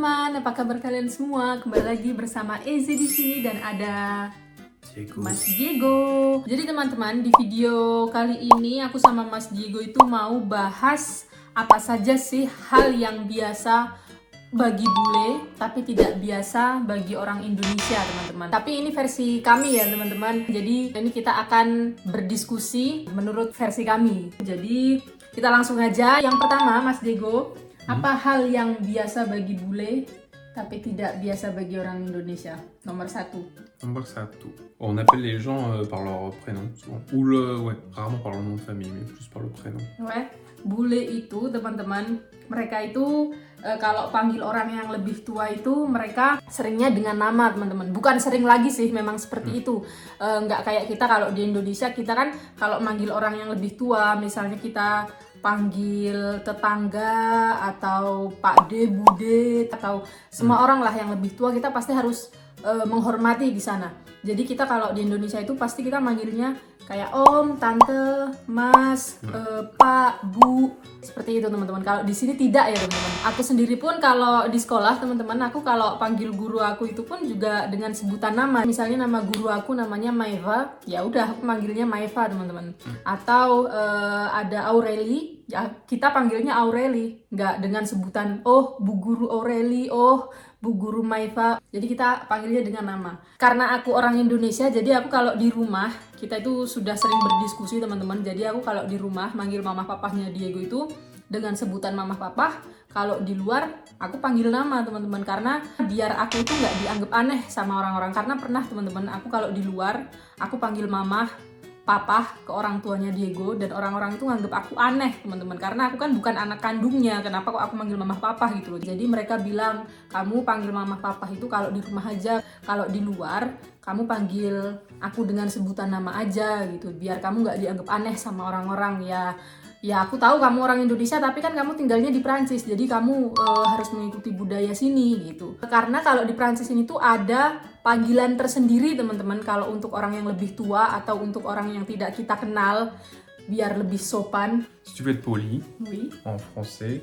teman-teman, apa kabar kalian semua? Kembali lagi bersama Ezi di sini dan ada Mas Diego. Jadi teman-teman, di video kali ini aku sama Mas Diego itu mau bahas apa saja sih hal yang biasa bagi bule tapi tidak biasa bagi orang Indonesia, teman-teman. Tapi ini versi kami ya, teman-teman. Jadi ini kita akan berdiskusi menurut versi kami. Jadi kita langsung aja. Yang pertama, Mas Diego, apa hal yang biasa bagi bule tapi tidak biasa bagi orang Indonesia? Nomor satu. Nomor satu. On appelle les gens par leur prénom souvent. Ou rarement par leur nom de famille, mais plus par le prénom. Ouais. Bule itu, teman-teman, mereka itu kalau panggil orang yang lebih tua itu mereka seringnya dengan nama, teman-teman. Bukan sering lagi sih, memang seperti itu. Nggak kayak kita kalau di Indonesia, kita kan kalau manggil orang yang lebih tua, misalnya kita panggil tetangga atau Pak De, Bude, atau semua orang lah yang lebih tua, kita pasti harus menghormati di sana. Jadi kita kalau di Indonesia itu pasti kita manggilnya kayak Om, Tante, Mas, Pak, Bu, seperti itu, teman-teman. Kalau di sini tidak ya, teman-teman. Aku sendiri pun kalau di sekolah, teman-teman, aku kalau panggil guru aku itu pun juga dengan sebutan nama. Misalnya nama guru aku namanya Maeva, ya udah aku manggilnya Maeva, teman-teman. Atau ada Aureli, ya kita panggilnya Aureli, nggak dengan sebutan oh Bu Guru Aureli, oh Bu Guru Maeva. Jadi kita panggilnya dengan nama. Karena aku orang Indonesia, jadi aku kalau di rumah, kita itu sudah sering berdiskusi, teman-teman. Jadi aku kalau di rumah manggil mama papahnya Diego itu dengan sebutan mama papa. Kalau di luar aku panggil nama, teman-teman, karena biar aku itu nggak dianggap aneh sama orang-orang. Karena pernah, teman-teman, aku kalau di luar aku panggil mama papa ke orang tuanya Diego dan orang-orang itu nganggap aku aneh, teman-teman, karena aku kan bukan anak kandungnya. Kenapa kok aku manggil mama papa gitu loh. Jadi mereka bilang, kamu panggil mama papa itu kalau di rumah aja, kalau di luar kamu panggil aku dengan sebutan nama aja gitu, biar kamu nggak dianggap aneh sama orang-orang. Ya aku tahu kamu orang Indonesia, tapi kan kamu tinggalnya di Prancis, jadi kamu harus mengikuti budaya sini gitu. Karena kalau di Prancis ini tuh ada panggilan tersendiri, teman-teman, kalau untuk orang yang lebih tua atau untuk orang yang tidak kita kenal, biar lebih sopan. Si tu veux être poli, Oui. en français,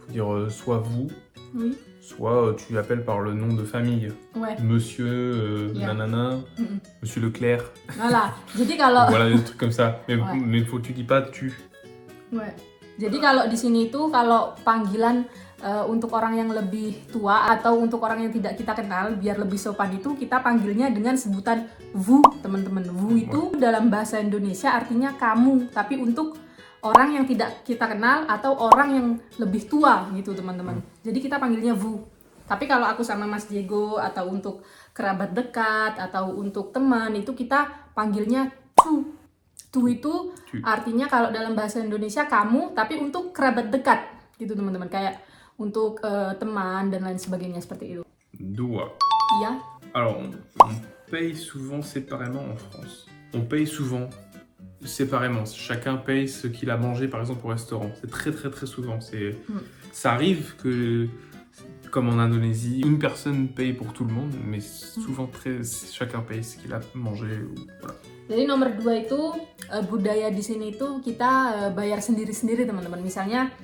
faut dire soit vous, Oui. soit tu appelles par le nom de famille. Ouais. Monsieur, Yeah. nanana, Monsieur Leclerc. Voilà. Jadi kalau Voilà, des trucs comme ça. Ouais. Mais faut que tu dis pas tu. Ouais. Jadi kalau di sini tuh kalau panggilan untuk orang yang lebih tua atau untuk orang yang tidak kita kenal, biar lebih sopan itu kita panggilnya dengan sebutan vous, teman-teman. Vous itu dalam bahasa Indonesia artinya kamu, tapi untuk orang yang tidak kita kenal atau orang yang lebih tua gitu, teman-teman. Jadi kita panggilnya vous. Tapi kalau aku sama Mas Diego atau untuk kerabat dekat atau untuk teman itu kita panggilnya tu. Tu itu artinya kalau dalam bahasa Indonesia kamu, tapi untuk kerabat dekat gitu, teman-teman, kayak untuk teman dan lain sebagainya seperti itu. Doigt. Iya. Alors, on paye souvent séparément en France. On paye souvent séparément. Chacun paye ce qu'il a mangé, par exemple, au restaurant. C'est très, très, très souvent. Ça arrive que, comme en Indonésie, une personne paye pour tout le monde, mais souvent, chacun paye ce qu'il a mangé. Voilà. Jadi nomor 2 itu budaya di sini itu kita bayar sendiri-sendiri, teman-teman. Misalnya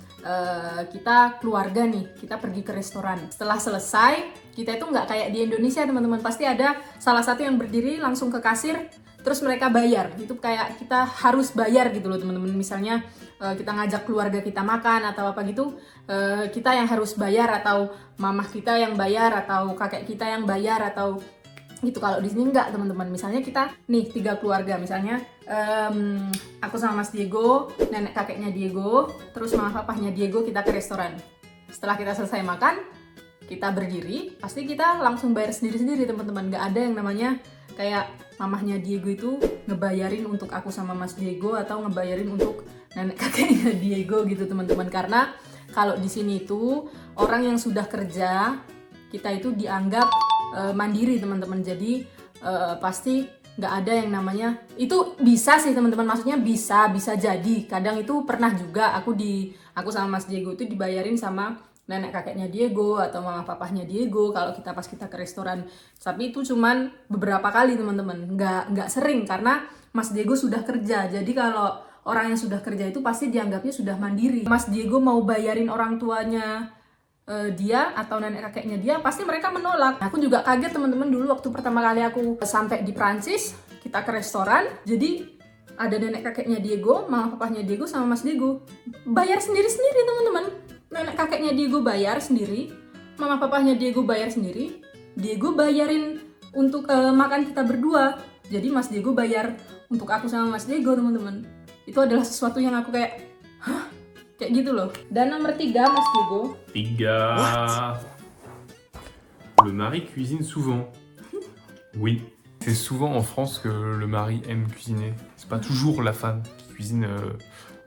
kita keluarga nih, kita pergi ke restoran. Setelah selesai, kita itu nggak kayak di Indonesia, teman-teman. Pasti ada salah satu yang berdiri langsung ke kasir, terus mereka bayar. Itu kayak kita harus bayar gitu loh, teman-teman. Misalnya kita ngajak keluarga kita makan atau apa gitu, kita yang harus bayar, atau mamah kita yang bayar, atau kakek kita yang bayar, atau gitu. Kalau di sini enggak, teman-teman. Misalnya kita nih 3 keluarga, misalnya aku sama Mas Diego, nenek kakeknya Diego, terus mama papahnya Diego, kita ke restoran. Setelah kita selesai makan, kita berdiri, pasti kita langsung bayar sendiri-sendiri, teman-teman. Nggak ada yang namanya kayak mamahnya Diego itu ngebayarin untuk aku sama Mas Diego atau ngebayarin untuk nenek kakeknya Diego gitu, teman-teman. Karena kalau di sini itu orang yang sudah kerja, kita itu dianggap mandiri, teman-teman. Jadi pasti nggak ada yang namanya itu. Bisa sih, teman-teman, maksudnya bisa jadi. Kadang itu pernah juga aku sama Mas Diego itu dibayarin sama nenek kakeknya Diego atau mama papahnya Diego kalau pas kita ke restoran. Tapi itu cuman beberapa kali, teman-teman, nggak sering karena Mas Diego sudah kerja. Jadi kalau orang yang sudah kerja itu pasti dianggapnya sudah mandiri. Mas Diego mau bayarin orang tuanya dia atau nenek kakeknya dia, pasti mereka menolak. Aku juga kaget teman-teman, dulu waktu pertama kali aku sampai di Prancis, kita ke restoran, jadi ada nenek kakeknya Diego, mama papahnya Diego sama Mas Diego bayar sendiri-sendiri teman-teman. Nenek kakeknya Diego bayar sendiri, mama papahnya Diego bayar sendiri, Diego bayarin untuk makan kita berdua. Jadi Mas Diego bayar untuk aku sama Mas Diego teman-teman. Itu adalah sesuatu yang aku kayak, hah? Kayak gitu loh. Dan nomor 3 Mas Diego. 3. Le mari cuisine souvent. Oui. C'est souvent en France que le mari aime cuisiner. C'est pas toujours la femme qui cuisine.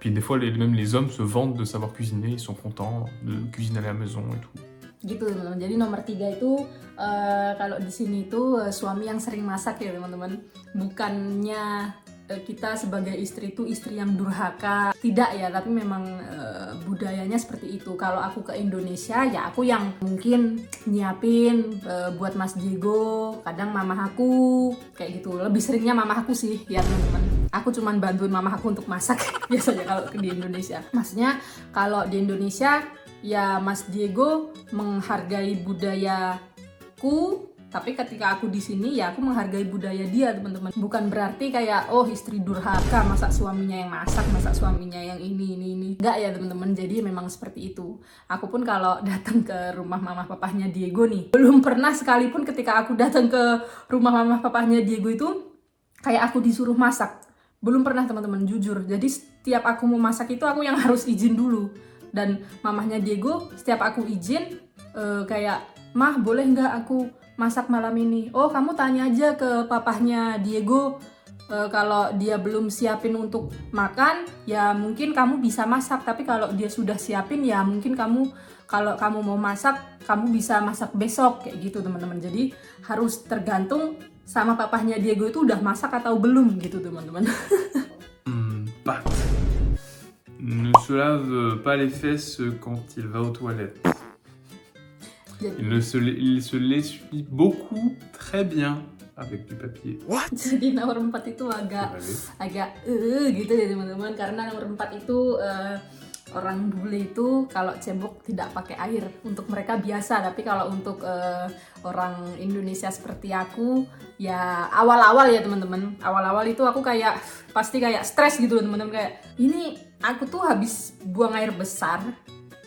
Puis des fois, même les hommes se vantent de savoir cuisiner. Ils sont contents de cuisiner à la maison et tout. Gitu teman-teman. Jadi nomor 3 itu kalau di sini itu suami yang sering masak ya teman-teman. Bukannya kita sebagai istri itu istri yang durhaka, tidak ya, tapi memang budayanya seperti itu. Kalau aku ke Indonesia ya aku yang mungkin nyiapin buat Mas Diego, kadang mama aku kayak gitu. Lebih seringnya mama aku sih ya teman-teman. Aku cuman bantuin mama aku untuk masak biasanya kalau di Indonesia. Maksudnya kalau di Indonesia ya Mas Diego menghargai budayaku, tapi ketika aku di sini ya aku menghargai budaya dia teman-teman. Bukan berarti kayak oh istri durhaka, masak suaminya yang masak, masak suaminya yang ini. Enggak ya teman-teman. Jadi memang seperti itu. Aku pun kalau datang ke rumah mama papahnya Diego nih, belum pernah sekalipun ketika aku datang ke rumah mama papahnya Diego itu kayak aku disuruh masak. Belum pernah teman-teman, jujur. Jadi setiap aku mau masak itu aku yang harus izin dulu. Dan mamahnya Diego setiap aku izin kayak, "Mah, boleh nggak aku masak malam ini?" Oh, kamu tanya aja ke papahnya Diego, kalau dia belum siapin untuk makan, ya mungkin kamu bisa masak. Tapi kalau dia sudah siapin, ya mungkin kalau kamu mau masak, kamu bisa masak besok, kayak gitu teman-teman. Jadi harus tergantung sama papahnya Diego itu udah masak atau belum gitu teman-teman. Pâtes. Ne se lave pas les fesses quand il va aux toilettes. Il se l'essuie beaucoup, très bien, avec du papier. Jadi nomor 4 itu agak gitu ya teman-teman. Karena nomor 4 itu orang bule itu kalau cebok tidak pakai air. Untuk mereka biasa, tapi kalau untuk orang Indonesia seperti aku, ya awal-awal ya teman-teman. Awal-awal itu aku pasti kayak stres gitu teman-teman, kayak ini aku tuh habis buang air besar,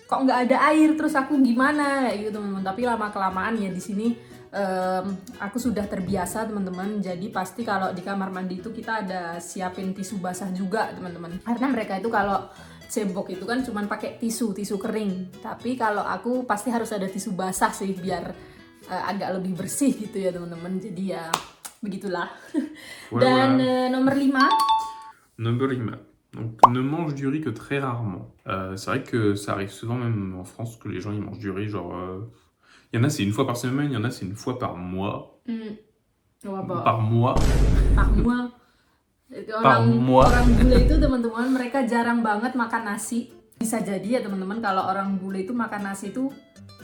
kok nggak ada air, terus aku gimana kayak gitu teman-teman. Tapi lama-kelamaan ya di sini aku sudah terbiasa teman-teman. Jadi pasti kalau di kamar mandi itu kita ada siapin tisu basah juga teman-teman. Karena mereka itu kalau cebok itu kan cuman pakai tisu kering. Tapi kalau aku pasti harus ada tisu basah sih biar agak lebih bersih gitu ya teman-teman. Jadi ya begitulah. Dan nomor 5. Nomor 5. Donc, ne mange du riz que très rarement. C'est vrai que ça arrive souvent, même en France, que les gens ils mangent du riz. Genre, il y en a c'est une fois par semaine, il y en a c'est une fois par mois. Par mois. Par mois. Orang bule itu teman-teman, mereka jarang banget makan nasi. Bisa jadi ya teman-teman, kalau orang bule itu makan nasi itu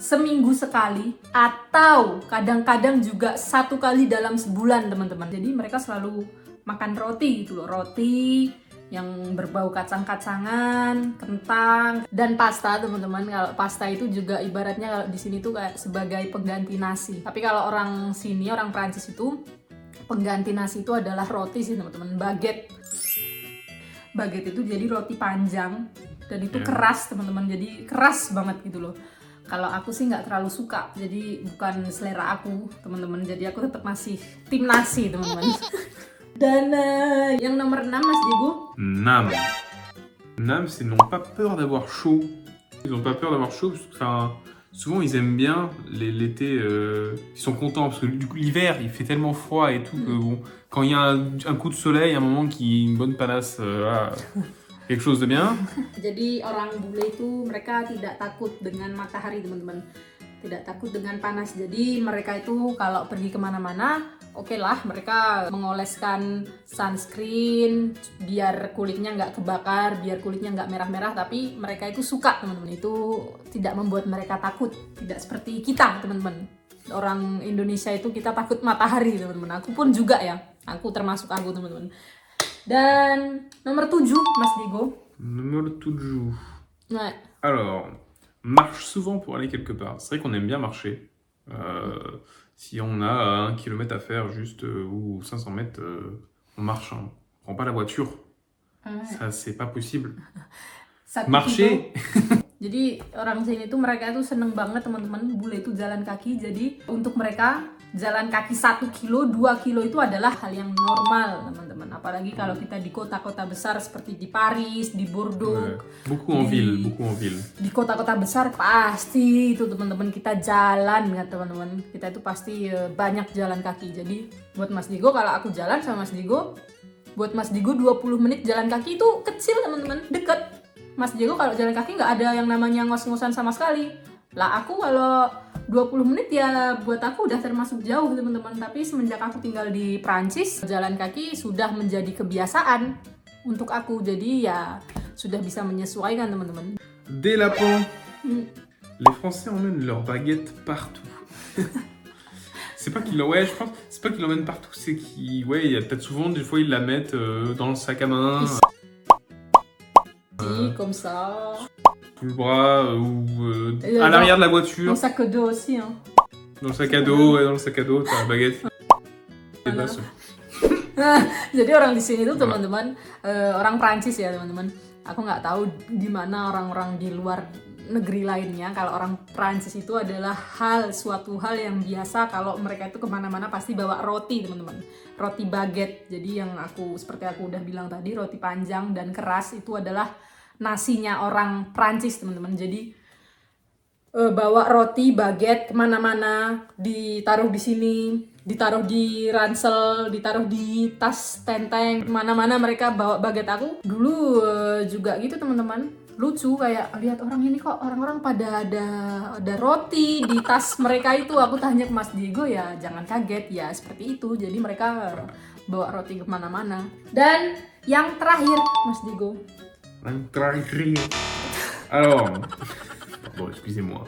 seminggu sekali atau kadang-kadang juga 1 kali dalam sebulan teman-teman. Jadi mereka selalu makan roti gitu loh, roti yang berbau kacang-kacangan, kentang, dan pasta teman-teman. Kalau pasta itu juga ibaratnya kalau di sini tuh kayak sebagai pengganti nasi. Tapi kalau orang sini, orang Prancis itu pengganti nasi itu adalah roti sih teman-teman, baguette. Baguette itu jadi roti panjang dan itu keras teman-teman, jadi keras banget gitu loh. Kalau aku sih nggak terlalu suka, jadi bukan selera aku teman-teman. Jadi aku tetap masih tim nasi teman-teman. Dan yang nomor 6 Mas Diego. Nam, c'est n'ont pas peur d'avoir chaud. Ils n'ont pas peur d'avoir chaud parce que souvent ils aiment bien l'été. Ils sont contents parce que du coup l'hiver il fait tellement froid et tout que bon, quand il y a un coup de soleil, un moment une bonne panasse, quelque chose de bien. Jadi orang bule itu mereka tidak takut dengan matahari teman-teman. Tidak takut dengan panas. Jadi mereka itu kalau pergi kemana-mana, oke lah mereka mengoleskan sunscreen biar kulitnya nggak kebakar, biar kulitnya nggak merah-merah. Tapi mereka itu suka teman-teman. Itu tidak membuat mereka takut. Tidak seperti kita teman-teman. Orang Indonesia itu kita takut matahari teman-teman. Aku pun juga ya. Aku termasuk aku teman-teman. Dan nomor 7 Mas Diego. Nomor 7. Nah. Alors, marche souvent pour aller quelque part. C'est vrai qu'on aime bien marcher. Si on a 1 kilomètre à faire juste ou 500 mètres, on marche. Hein. On prend pas la voiture. Ça, c'est pas possible. Marcher. Jadi orang sini tuh mereka tuh seneng banget teman-teman bule itu jalan kaki. Jadi untuk mereka jalan kaki 1 kilo, 2 kilo itu adalah hal yang normal teman-teman. Apalagi kalau kita di kota-kota besar seperti di Paris, di Bordeaux. Beaucoup en ville. Di kota-kota besar pasti itu teman-teman kita jalan ya teman-teman. Kita itu pasti banyak jalan kaki. Jadi buat Mas Diego kalau aku jalan sama Mas Diego, buat Mas Diego 20 menit jalan kaki itu kecil teman-teman, deket. Mas Diego kalau jalan kaki nggak ada yang namanya ngos-ngosan sama sekali. Lah aku kalau 20 menit ya buat aku udah termasuk jauh teman-teman. Tapi semenjak aku tinggal di Prancis, jalan kaki sudah menjadi kebiasaan untuk aku. Jadi ya sudah bisa menyesuaikan teman-teman. Des lapins. Les Français emmènent leurs baguettes partout. C'est pas qu'ils l'emmènent partout, c'est qu'il il y a peut-être souvent des fois ils la mettent dans le sac à main, comme ça. Sous le bras ou à l'arrière de la voiture. Dans le sac à dos aussi hein. Dans le sac à dos, dans le sac à dos, t'as la baguette. Jadi orang di sini tuh teman-teman, orang Prancis ya teman-teman. Aku nggak tahu di mana orang-orang di luar negeri lainnya. Kalau orang Prancis itu adalah suatu hal yang biasa kalau mereka itu kemana-mana pasti bawa roti teman-teman. Roti baguette. Jadi yang seperti aku udah bilang tadi, roti panjang dan keras itu adalah nasinya orang Prancis teman-teman. Jadi bawa roti baguette kemana-mana, ditaruh di sini, ditaruh di ransel, ditaruh di tas tenteng, kemana-mana mereka bawa baguette. Aku dulu juga gitu teman-teman. Lucu kayak lihat orang ini kok orang-orang pada ada roti di tas mereka itu. Aku tanya ke Mas Diego, ya jangan kaget ya seperti itu. Jadi mereka bawa roti kemana-mana. Dan yang terakhir Mas Diego. Yang terakhir. Alors, bon, excusez-moi.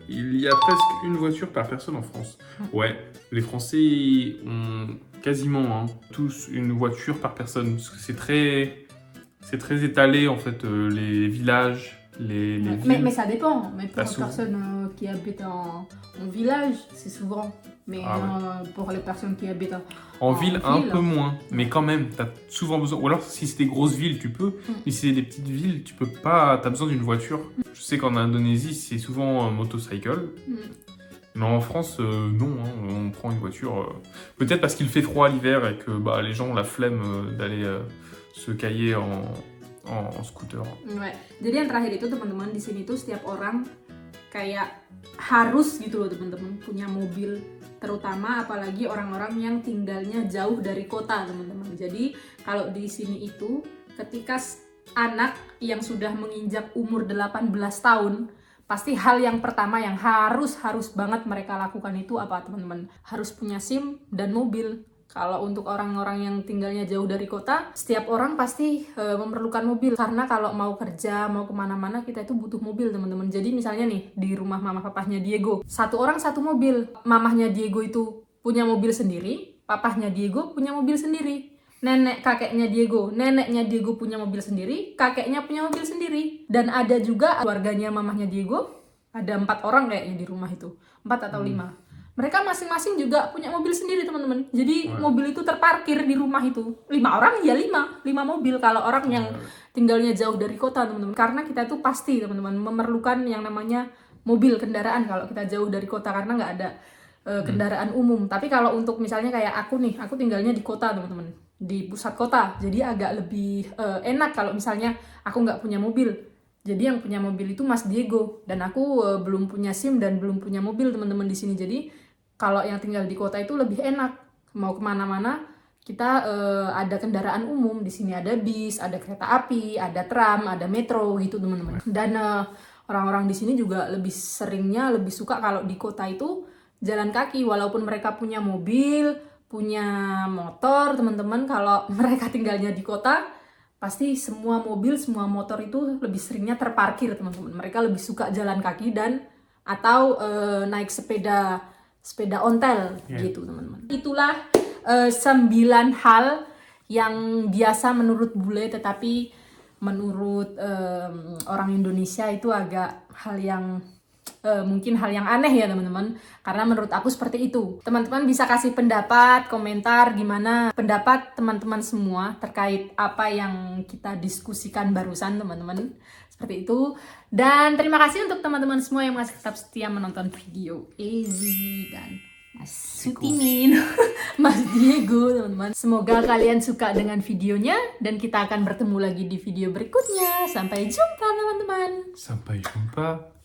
Il y a presque une voiture par personne en France. Ouais, les Français ont quasiment tous une voiture par personne. Parce que c'est très étalé en fait, les villages, les villes. Mais ça dépend. Mais pour les personnes qui habitent en village, c'est souvent. Mais pour les personnes qui habitent en ville, un peu moins. Mais quand même, t'as souvent besoin. Ou alors, si c'est des grosses villes, tu peux. Mais si c'est des petites villes, tu peux pas. T'as besoin d'une voiture. Je sais qu'en Indonésie, c'est souvent motocycle. Mais en France, non. On prend une voiture. Peut-être parce qu'il fait froid l'hiver et que les gens ont la flemme d'aller se cailler en scooter. Ouais. Jadi yang terakhir itu teman-teman di sini tuh setiap orang kayak harus gitu loh teman-teman punya mobil, terutama apalagi orang-orang yang tinggalnya jauh dari kota teman-teman. Jadi kalau di sini itu ketika anak yang sudah menginjak umur 18 tahun, pasti hal yang pertama yang harus banget mereka lakukan itu apa teman-teman? Harus punya SIM dan mobil. Kalau untuk orang-orang yang tinggalnya jauh dari kota, setiap orang pasti memerlukan mobil. Karena kalau mau kerja, mau kemana-mana, kita itu butuh mobil, teman-teman. Jadi misalnya nih, di rumah mama papahnya Diego, satu orang satu mobil. Mamahnya Diego itu punya mobil sendiri, papahnya Diego punya mobil sendiri. Neneknya Diego punya mobil sendiri, kakeknya punya mobil sendiri. Dan ada juga keluarganya mamahnya Diego, ada 4 orang kayaknya di rumah itu. 4 atau 5. Mereka masing-masing juga punya mobil sendiri teman-teman. Jadi mobil itu terparkir di rumah itu. 5 orang ya 5 mobil kalau orang yang tinggalnya jauh dari kota teman-teman. Karena kita itu pasti teman-teman memerlukan yang namanya mobil, kendaraan kalau kita jauh dari kota. Karena nggak ada kendaraan umum. Tapi kalau untuk misalnya kayak aku nih, aku tinggalnya di kota teman-teman, di pusat kota. Jadi agak lebih enak kalau misalnya aku nggak punya mobil. Jadi yang punya mobil itu Mas Diego. Dan aku belum punya SIM dan belum punya mobil teman-teman di sini. Jadi kalau yang tinggal di kota itu lebih enak. Mau kemana-mana kita ada kendaraan umum. Di sini ada bis, ada kereta api, ada tram, ada metro gitu teman-teman. Dan orang-orang di sini juga lebih suka kalau di kota itu jalan kaki. Walaupun mereka punya mobil, punya motor teman-teman. Kalau mereka tinggalnya di kota, pasti semua mobil, semua motor itu lebih seringnya terparkir teman-teman. Mereka lebih suka jalan kaki atau naik sepeda ontel gitu teman-teman. Itulah 9 hal yang biasa menurut bule tetapi menurut orang Indonesia itu agak hal yang mungkin hal yang aneh ya teman-teman, karena menurut aku seperti itu. Teman-teman bisa kasih pendapat, komentar gimana pendapat teman-teman semua terkait apa yang kita diskusikan barusan teman-teman, seperti itu. Dan terima kasih untuk teman-teman semua yang masih tetap setia menonton video Easy dan Mas Sutimin, Mas Diego teman-teman. Semoga kalian suka dengan videonya dan kita akan bertemu lagi di video berikutnya. Sampai jumpa teman-teman. Sampai jumpa.